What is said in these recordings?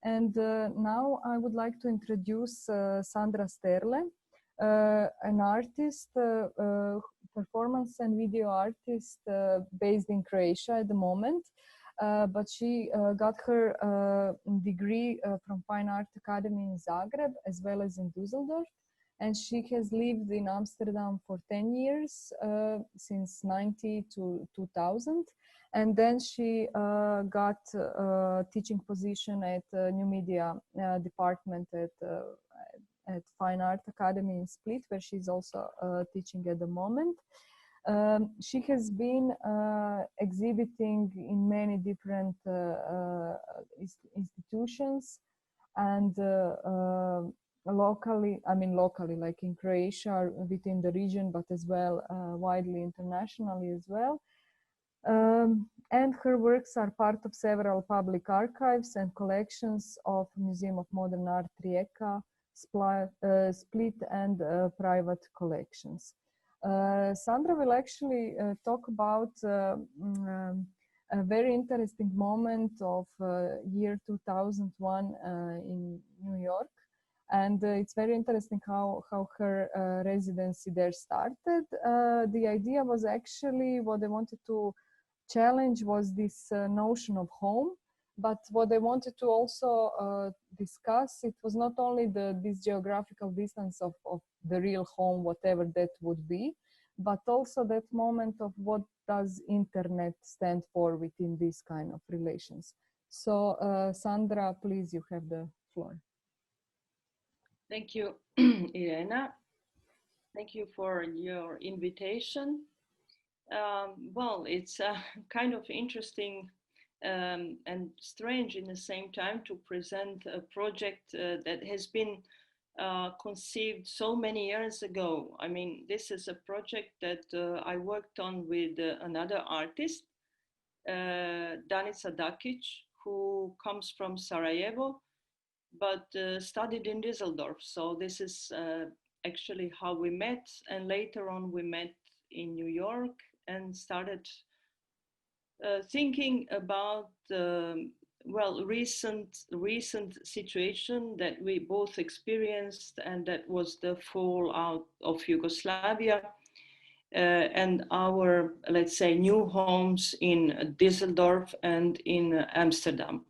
And now I would like to introduce Sandra Sterle, an artist, performance and video artist based in Croatia at the moment. But she got her degree from Fine Art Academy in Zagreb as well as in Düsseldorf. And she has lived in Amsterdam for 10 years, since 90 to 2000. And then she got a teaching position at New Media department at Fine Art Academy in Split, where she's also teaching at the moment. She has been exhibiting in many different institutions and locally, like in Croatia, within the region, but as well widely internationally as well. And her works are part of several public archives and collections of Museum of Modern Art Rijeka, Split, and private collections. Sandra will actually talk about a very interesting moment of year 2001 in New York. And it's very interesting how her residency there started. The idea was actually what they wanted to challenge was this notion of home, but what they wanted to also discuss, it was not only this geographical distance of the real home, whatever that would be, but also that moment of what does internet stand for within these kind of relations. So Sandra, please, you have the floor. Thank you, Irena. Thank you for your invitation. Well, it's kind of interesting and strange in the same time to present a project that has been conceived so many years ago. I mean, this is a project that I worked on with another artist, Danica Dakić, who comes from Sarajevo, but studied in Düsseldorf. So this is actually how we met, and later on we met in New York and started thinking about well, recent situation that we both experienced, and that was the fallout of Yugoslavia and our, let's say, new homes in Düsseldorf and in Amsterdam.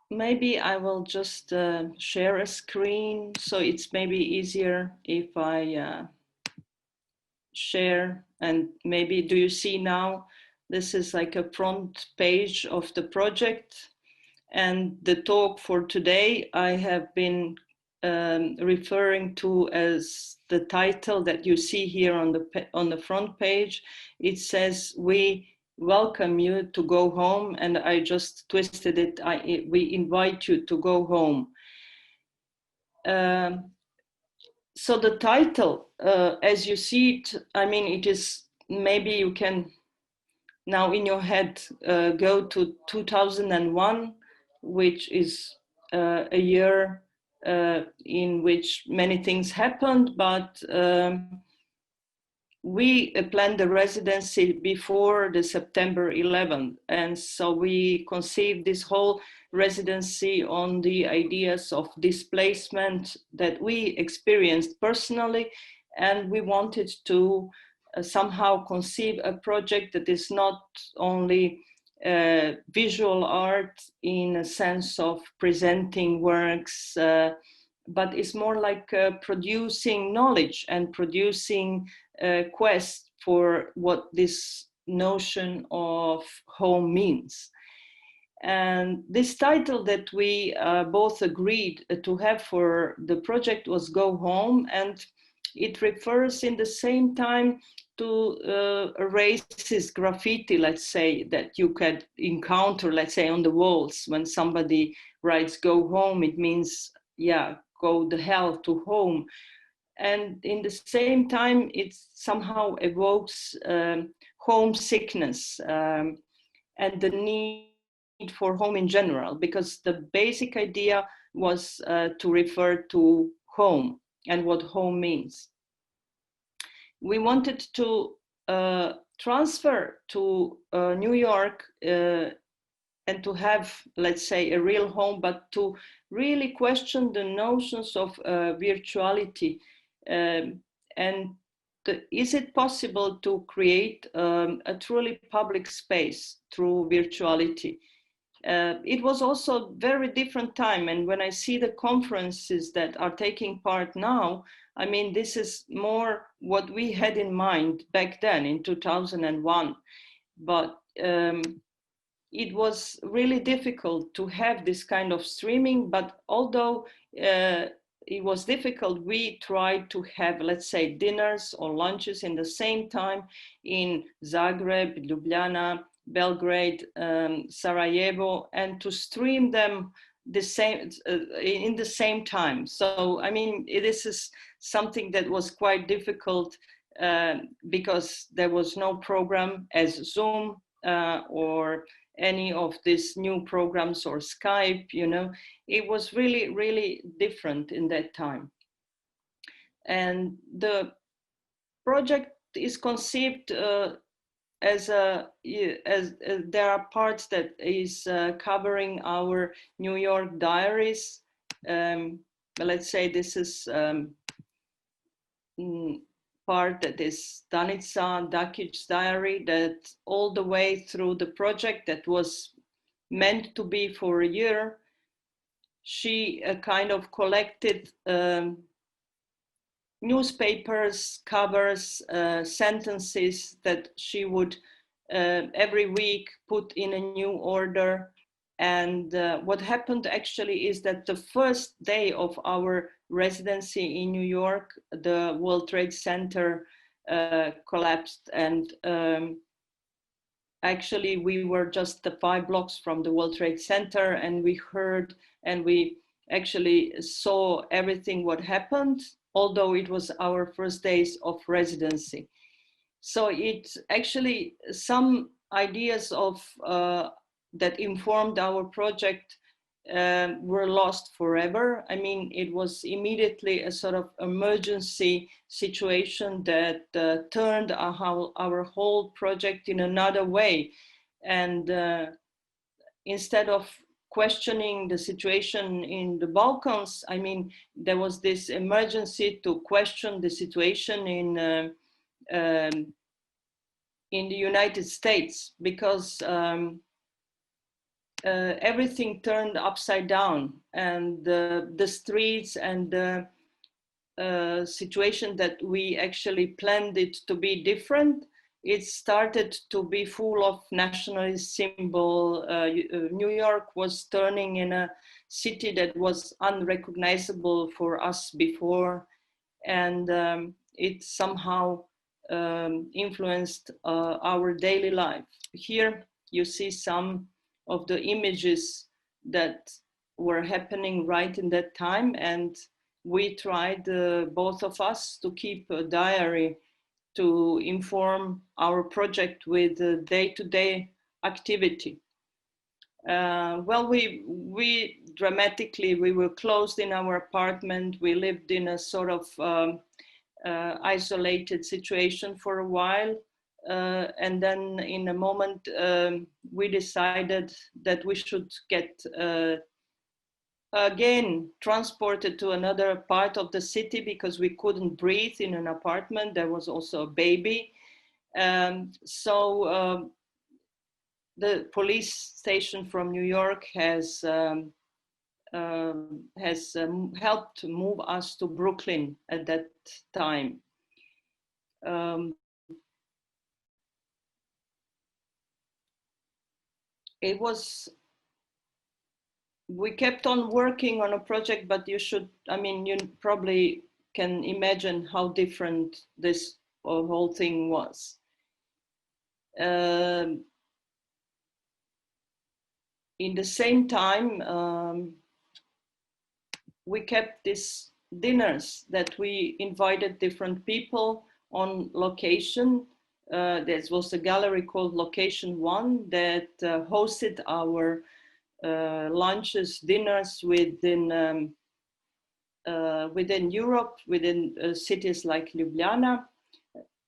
Maybe I will just share a screen, so it's maybe easier if I share. And maybe, do you see now, this is like a front page of the project, and the talk for today I have been referring to as the title that you see here on the front page. It says, "We welcome you to go home," and I just twisted it. We invite you to go home. So the title, as you see it, I mean, it is, maybe you can now in your head go to 2001, which is a year in which many things happened, but we planned the residency before the September 11th. And so we conceived this whole residency on the ideas of displacement that we experienced personally. And we wanted to somehow conceive a project that is not only visual art in a sense of presenting works, but it's more like producing knowledge and producing a quest for what this notion of home means. And this title that we both agreed to have for the project was Go Home, and it refers in the same time to a racist graffiti, let's say, that you could encounter, let's say, on the walls. When somebody writes Go Home, it means, yeah, go the hell to home. And in the same time, it somehow evokes homesickness and the need for home in general, because the basic idea was to refer to home and what home means. We wanted to transfer to New York and to have, let's say, a real home, but to really question the notions of virtuality. And is it possible to create a truly public space through virtuality? It was also a very different time. And when I see the conferences that are taking part now, I mean, this is more what we had in mind back then in 2001. But it was really difficult to have this kind of streaming. But although it was difficult, we tried to have, let's say, dinners or lunches in the same time in Zagreb, Ljubljana, Belgrade, Sarajevo, and to stream them the same in the same time. So I mean, this is something that was quite difficult because there was no program as Zoom or any of these new programs or Skype. You know, it was really, really different in that time. And the project is conceived as there are parts that is covering our New York Diaries. Let's say this is part that is Danica, Dakić's diary, that all the way through the project that was meant to be for a year, she kind of collected newspapers, covers, sentences that she would every week put in a new order. And what happened actually is that the first day of our residency in New York, the World Trade Center collapsed. And actually we were just 5 blocks from the World Trade Center, and we heard and we actually saw everything what happened, although it was our first days of residency. So it's actually some ideas of that informed our project were lost forever. I mean, it was immediately a sort of emergency situation that turned our whole project in another way. And instead of questioning the situation in the Balkans, I mean, there was this emergency to question the situation in the United States, because everything turned upside down, and the streets and the situation that we actually planned it to be different, it started to be full of nationalist symbol. New York was turning in a city that was unrecognizable for us before, and it somehow influenced our daily life. Here you see some of the images that were happening right in that time, and we tried, both of us, to keep a diary to inform our project with day-to-day activity. Well, we dramatically, we were closed in our apartment. We lived in a sort of isolated situation for a while. And then in a moment, we decided that we should get again transported to another part of the city, because we couldn't breathe in an apartment. There was also a baby. So the police station from New York has helped move us to Brooklyn at that time. We kept on working on a project, but you probably can imagine how different this whole thing was. In the same time, we kept these dinners that we invited different people on location. There was a gallery called Location One that hosted our lunches, dinners within Europe, within cities like Ljubljana.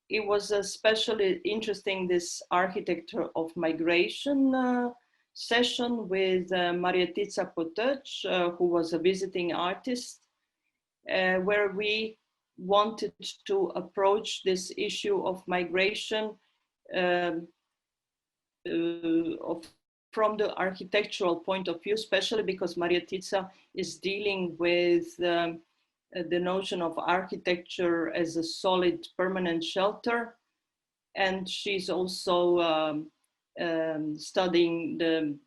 it was especially interesting, this architecture of migration session with Marjetica Potec, who was a visiting artist, where we wanted to approach this issue of migration from the architectural point of view, especially because Marjetica is dealing with the notion of architecture as a solid permanent shelter. And she's also studying the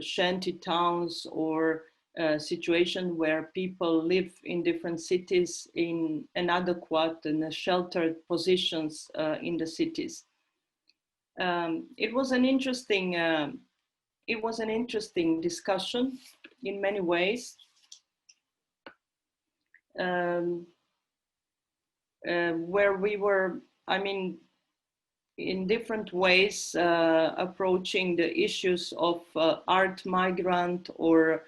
shanty towns, or situation where people live in different cities in inadequate and sheltered positions in the cities. It was an interesting discussion in many ways, where we were, I mean, in different ways approaching the issues of art migrant, or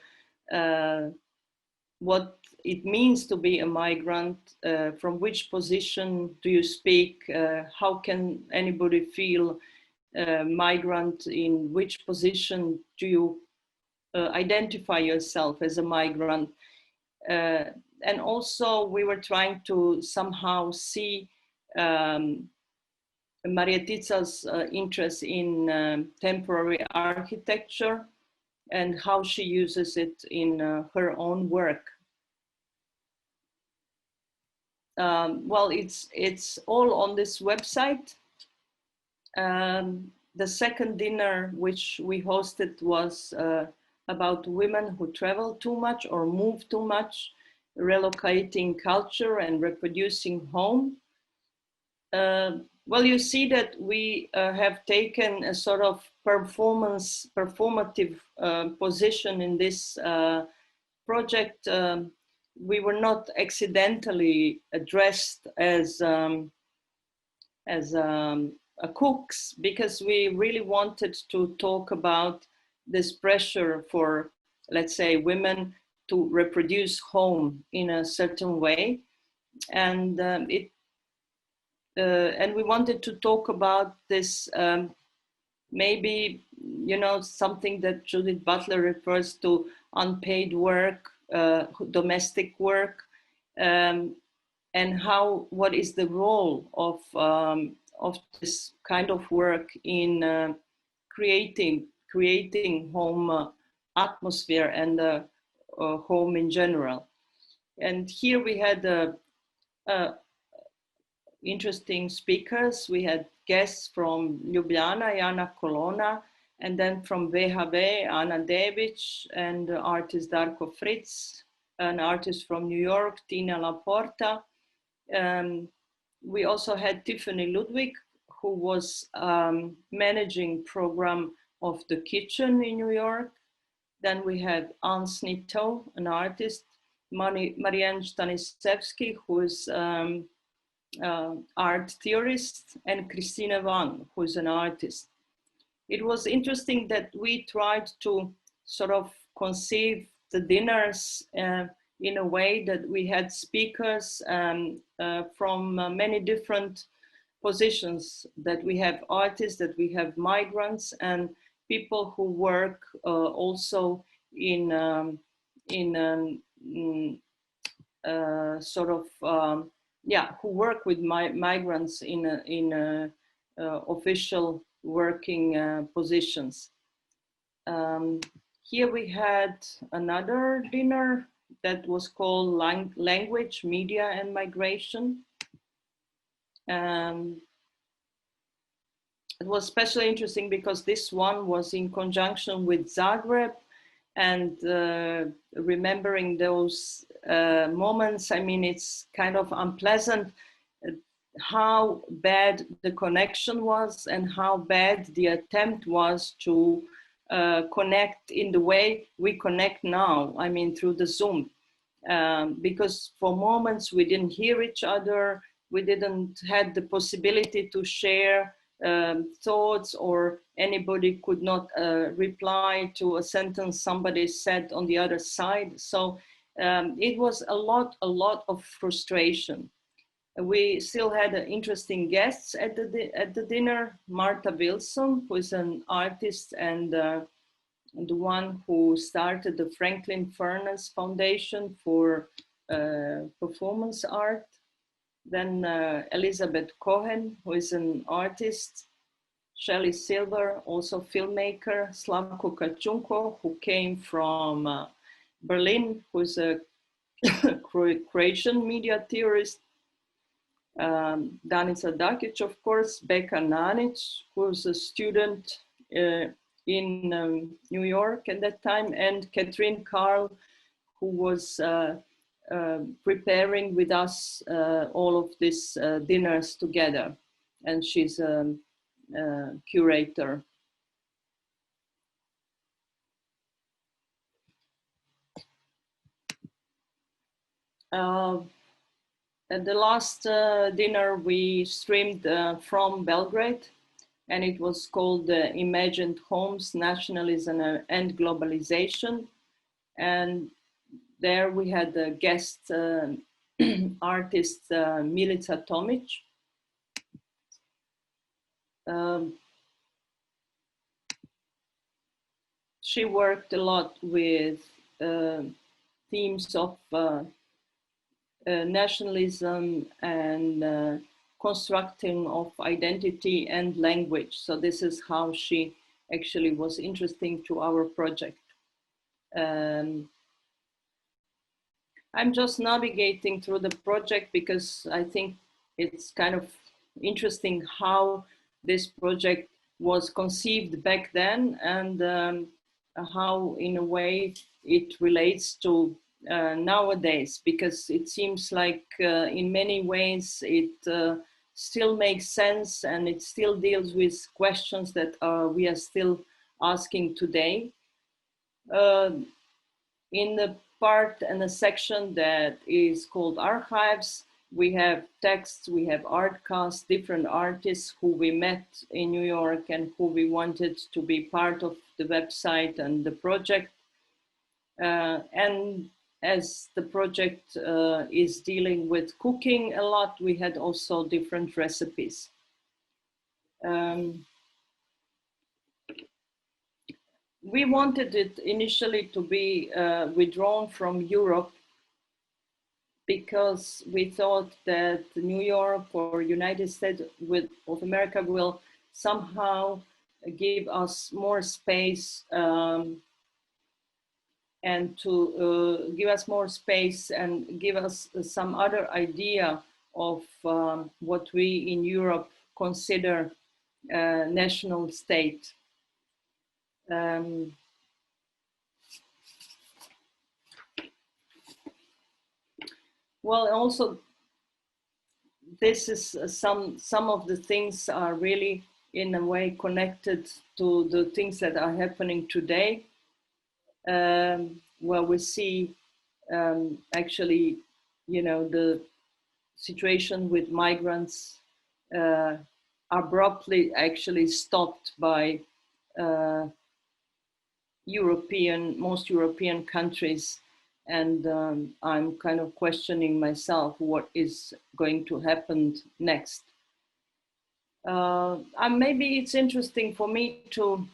what it means to be a migrant, from which position do you speak, how can anybody feel migrant, in which position do you identify yourself as a migrant. And also we were trying to somehow see Marjetica's interest in temporary architecture and how she uses it in her own work. Well, it's all on this website. The second dinner which we hosted was about women who travel too much or move too much, relocating culture and reproducing home. Well, you see that we have taken a sort of performative position in this project. We were not accidentally addressed as cooks, because we really wanted to talk about this pressure for, let's say, women to reproduce home in a certain way. And and we wanted to talk about this, maybe, you know, something that Judith Butler refers to, unpaid work, domestic work, and what is the role of this kind of work in creating home atmosphere and home in general. And here we had interesting speakers. We had guests from Ljubljana, Jana Kolona, and then from VHV, Ana Dević, and artist Darko Fritz, an artist from New York, Tina Laporta. We also had Tiffany Ludwig, who was managing program of the kitchen in New York. Then we had Anne Snito, an artist, Marianne Stanisevsky, who is art theorist, and Christine Van, who is an artist. It was interesting that we tried to sort of conceive the dinners in a way that we had speakers from many different positions, that we have artists, that we have migrants, and people who work also in sort of who work with migrants in official working positions. Here we had another dinner that was called Language, Media and Migration. It was especially interesting because this one was in conjunction with Zagreb, and remembering those moments, I mean, it's kind of unpleasant how bad the connection was and how bad the attempt was to connect in the way we connect now, I mean, through the Zoom. Because for moments we didn't hear each other, we didn't have the possibility to share thoughts, or anybody could not reply to a sentence somebody said on the other side. So it was a lot of frustration. We still had interesting guests at the dinner. Martha Wilson, who is an artist and the one who started the Franklin Furnace Foundation for performance art. Then Elizabeth Cohen, who is an artist. Shelley Silver, also filmmaker. Slavko Kačunko, who came from Berlin, who is a Croatian media theorist. Danica Dakić, of course, Beka Nanic, who was a student in New York at that time, and Catherine Carl, who was preparing with us all of these dinners together. And she's a curator. At the last dinner, we streamed from Belgrade, and it was called Imagined Homes, Nationalism and Globalization. And there we had the guest artist Milica Tomic. She worked a lot with themes of nationalism and constructing of identity and language. So this is how she actually was interesting to our project. I'm just navigating through the project because I think it's kind of interesting how this project was conceived back then and how in a way it relates to nowadays, because it seems like in many ways it still makes sense and it still deals with questions that we are still asking today. In the part and the section that is called archives, we have texts, we have art casts, different artists who we met in New York and who we wanted to be part of the website and the project. And as the project is dealing with cooking a lot, we had also different recipes. We wanted it initially to be withdrawn from Europe because we thought that New York or United States of America will somehow give us more space and to give us more space and give us some other idea of what we in Europe consider national state. Well, also, this is some of the things are really in a way connected to the things that are happening today. Where we see actually, you know, the situation with migrants abruptly actually stopped by most European countries. And I'm kind of questioning myself what is going to happen next. Maybe it's interesting for me to,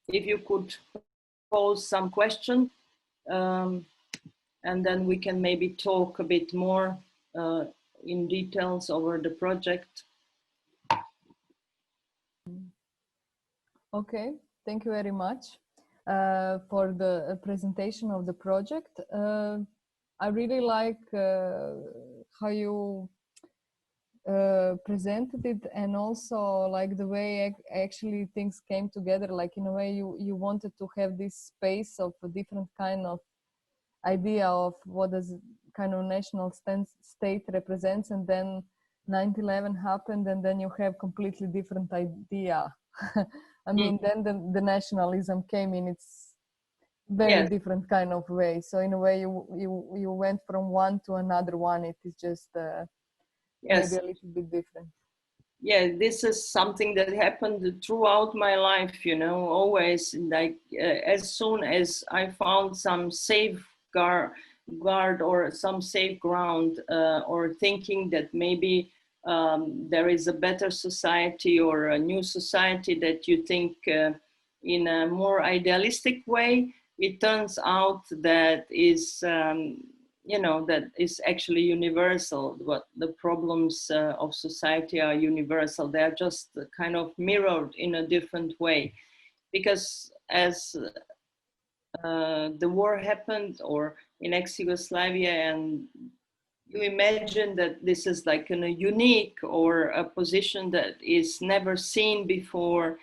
if you could pose some question, and then we can maybe talk a bit more in details over the project. Okay, thank you very much for the presentation of the project. I really like how you presented it, and also like the way actually things came together. Like in a way you wanted to have this space of a different kind of idea of what does kind of national state represents, and then 9/11 happened, and then you have completely different idea. I mean, then the nationalism came in its very different kind of way. So in a way you went from one to another one. It is just maybe a little bit different. Yeah, this is something that happened throughout my life, you know, always. Like as soon as I found some safeguard or some safe ground, or thinking that maybe there is a better society or a new society that you think in a more idealistic way, it turns out that is, that is actually universal. What the problems of society are universal. They are just kind of mirrored in a different way. Because as the war happened, or in ex-Yugoslavia, and you imagine that this is like a unique or a position that is never seen before,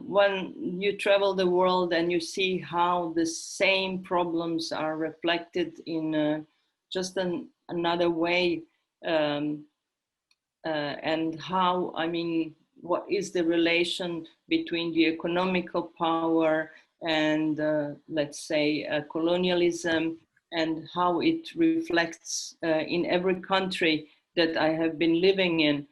when you travel the world and you see how the same problems are reflected in just another way, and how, what is the relation between the economical power and let's say colonialism, and how it reflects in every country that I have been living in,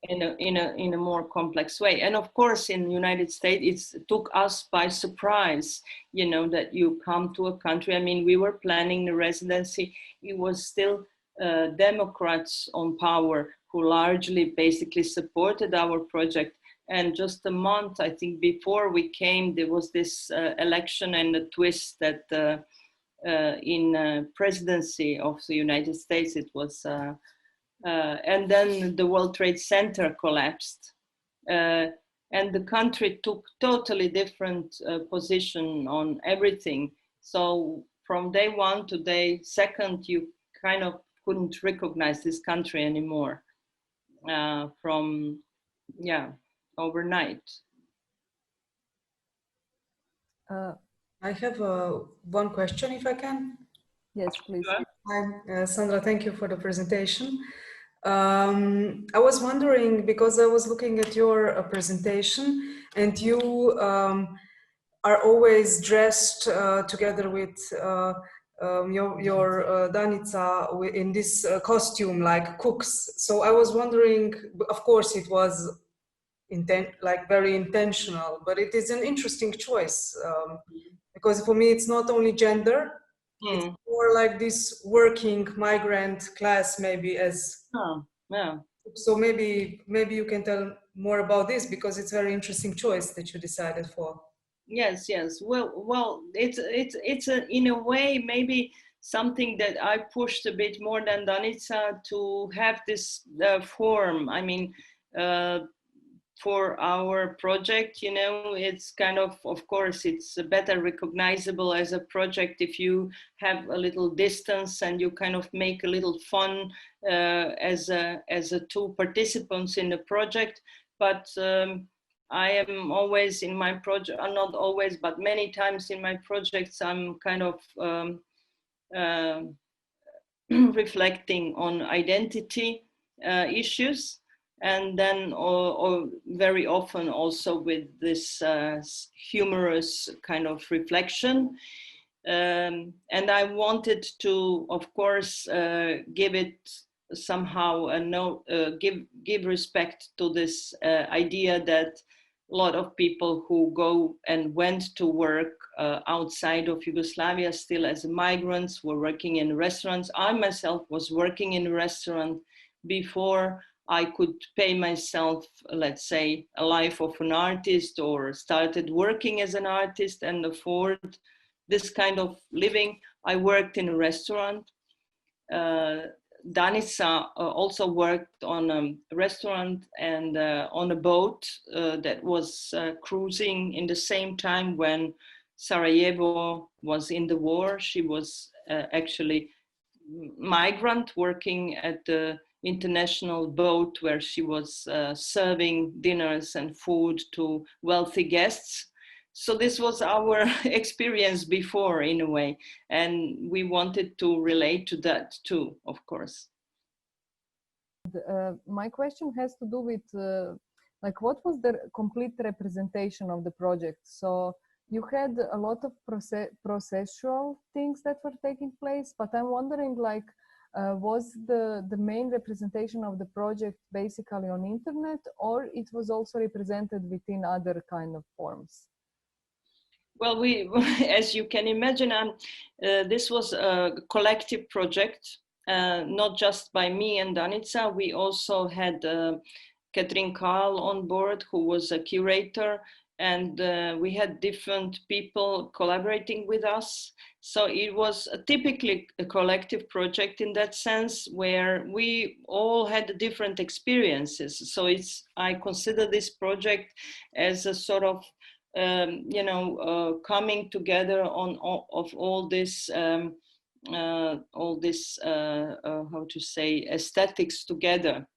in a more complex way. And of course, in the United States, it took us by surprise, that you come to a country. We were planning the residency. It was still Democrats on power who largely basically supported our project. And just a month, I think, before we came, there was this election and a twist that in presidency of the United States, it was, and then the World Trade Center collapsed. And the country took totally different position on everything. So from day one to day second, you kind of couldn't recognize this country anymore from, overnight. I have one question, if I can. Yes, please. Hi, Sandra, thank you for the presentation. I was wondering, because I was looking at your presentation, and you are always dressed together with your Danica in this costume, like cooks. So I was wondering, of course it was very intentional, but it is an interesting choice, because for me it's not only gender, it's more like this working migrant class, maybe, as so maybe you can tell more about this, because it's a very interesting choice that you decided for. Yes. Well, it's in a way maybe something that I pushed a bit more than Danica, to have this form. For our project, it's kind of course, it's better recognizable as a project if you have a little distance and you kind of make a little fun as a two participants in the project. But I am always in my project, not always, but many times in my projects, I'm kind of reflecting on identity issues. And then, or very often also with this humorous kind of reflection. And I wanted to, of course, give it somehow give respect to this idea that a lot of people who go and went to work outside of Yugoslavia still as migrants were working in restaurants. I myself was working in a restaurant before I could pay myself, let's say, a life of an artist, or started working as an artist and afford this kind of living. I worked in a restaurant. Danica also worked on a restaurant and on a boat that was cruising in the same time when Sarajevo was in the war. She was actually migrant working at the international boat where she was serving dinners and food to wealthy guests. So this was our experience before, in a way, and we wanted to relate to that too, of course. My question has to do with what was the complete representation of the project? So you had a lot of processual things that were taking place, but I'm wondering, was the main representation of the project basically on internet, or it was also represented within other kind of forms? Well, as you can imagine, this was a collective project, not just by me and Danica. We also had Catherine Kahl on board, who was a curator, and we had different people collaborating with us. So it was typically a collective project in that sense, where we all had different experiences. So I consider this project as a sort of coming together of all this how to say, aesthetics together.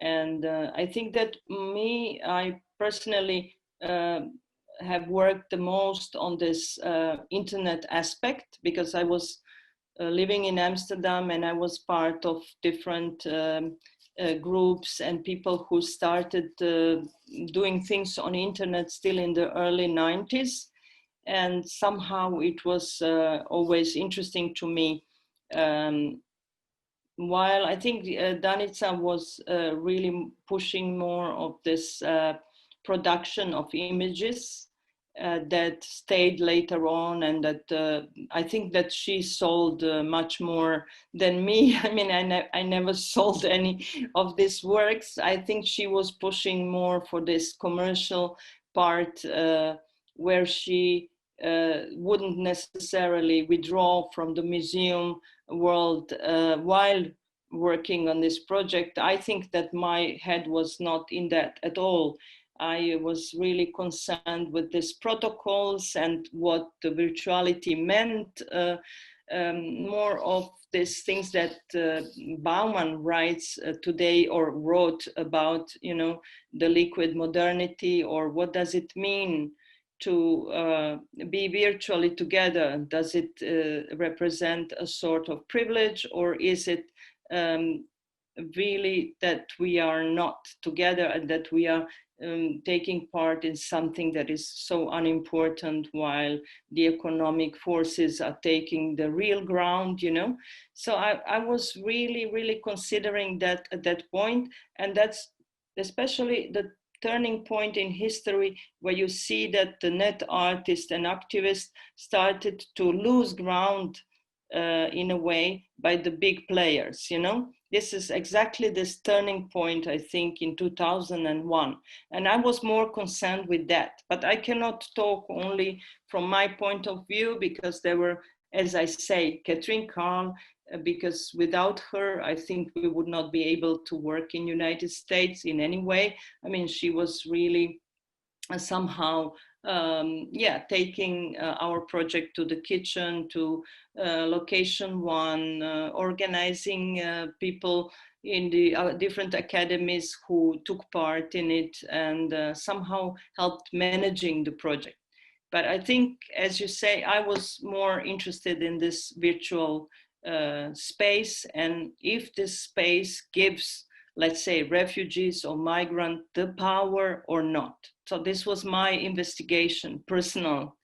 And I think that I personally have worked the most on this internet aspect, because I was living in Amsterdam, and I was part of different groups and people who started doing things on internet still in the early 90s. And somehow it was always interesting to me. While I think Danica was really pushing more of this production of images that stayed later on, and that I think that she sold much more than me. I mean, I never sold any of these works. I think she was pushing more for this commercial part, where she wouldn't necessarily withdraw from the museum world while working on this project. I think that my head was not in that at all. I was really concerned with these protocols and what the virtuality meant, more of these things that Bauman writes today, or wrote about, the liquid modernity, or what does it mean to be virtually together? Does it represent a sort of privilege, or is it really that we are not together, and that we are taking part in something that is so unimportant, while the economic forces are taking the real ground, So I was really, really considering that at that point, and that's especially the turning point in history, where you see that the net artists and activists started to lose ground in a way by the big players, This is exactly this turning point, I think, in 2001. And I was more concerned with that. But I cannot talk only from my point of view, because there were, as I say, Catherine Kahl, because without her, I think we would not be able to work in United States in any way. I mean, she was really somehow taking our project to the kitchen, to location one, organizing people in the different academies who took part in it, and somehow helped managing the project. But I think, as you say, I was more interested in this virtual space, and if this space gives, let's say, refugees or migrants the power or not. So this was my investigation, personal